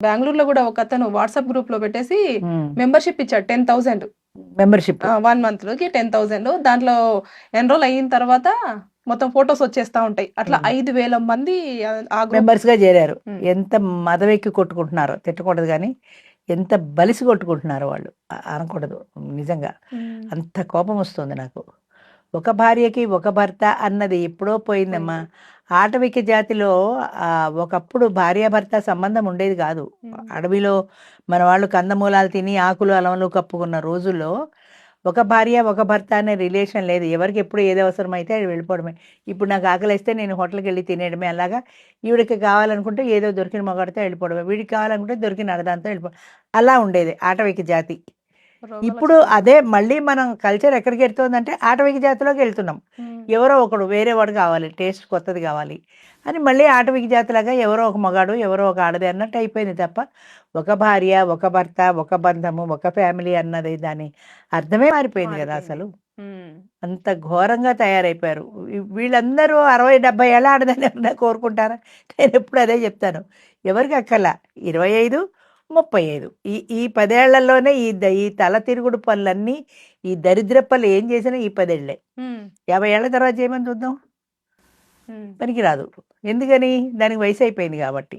బెంగుళూరులో కూడా ఒక అతను వాట్సాప్ గ్రూప్ లో పెట్టేసి ఉమ్. మెంబర్షిప్ ఇచ్చాడు 10,000 మెంబర్షిప్ 1 month లోకి 10,000. దాంట్లో ఎన్రోల్ అయిన తర్వాత మొత్తం ఫొటోస్ వచ్చేస్తా ఉంటాయి. అట్లా 5,000 మంది ఆ గ్రూప్. మెంబర్స్ గా చేరారు. ఎంత మదవెక్కి కొట్టుకుంటున్నారో, తిట్టకూడదు కానీ ఎంత బలిసి కొట్టుకుంటున్నారో వాళ్ళు. అనకూడదు నిజంగా. అంత కోపం వస్తుంది నాకు. ఒక భార్యకి ఒక భర్త అన్నది ఎప్పుడో పోయిందమ్మా. ఆటవిక జాతిలో ఒకప్పుడు భార్యాభర్త సంబంధం ఉండేది కాదు. అడవిలో మన వాళ్ళు కందమూలాలు తిని ఆకులు అలములు కప్పుకున్న రోజుల్లో ఒక భార్య ఒక భర్త అనే రిలేషన్ లేదు. ఎవరికి ఎప్పుడు ఏది అవసరం అయితే అది వెళ్ళిపోవడమే. ఇప్పుడు నాకు ఆకలిస్తే నేను హోటల్కి వెళ్ళి తినేయడమే. అలాగా ఈవిడికి కావాలనుకుంటే ఏదో దొరికిన మగాడితో వెళ్ళిపోవడమే, వీడికి కావాలనుకుంటే దొరికిన అడదాంతో వెళ్ళిపోవడం. అలా ఉండేది ఆటవిక జాతి. ఇప్పుడు అదే మళ్ళీ మనం కల్చర్ ఎక్కడికి వెళ్తుందంటే ఆటవిక జాతిలోకి వెళ్తున్నాం. ఎవరో ఒకడు వేరే వాడు కావాలి, టేస్ట్ కొత్తది కావాలి అని మళ్ళీ ఆటవిక జాతిలాగా ఎవరో ఒక మగాడు ఎవరో ఒక ఆడది అన్నట్టు అయిపోయింది తప్ప ఒక భార్య ఒక భర్త ఒక బంధము ఒక ఫ్యామిలీ అన్నది దాని అర్థమే మారిపోయింది కదా అసలు. అంత ఘోరంగా తయారైపోయారు వీళ్ళందరూ. 60-70 ఏళ్ళ ఆడదని ఎవరైనా కోరుకుంటారా? నేను ఎప్పుడు అదే చెప్తాను. ఎవరికి అక్కర్లా 25-35 ఈ 10 ఏళ్లలోనే ఈ తల తిరుగుడు పనులన్నీ, ఈ దరిద్ర పనులు ఏం చేసినా ఈ 10 ఏళ్లే. 50 ఏళ్ల తర్వాత చేయమని చూద్దాం, పనికి రాదు. ఎందుకని? దానికి వయసు అయిపోయింది కాబట్టి.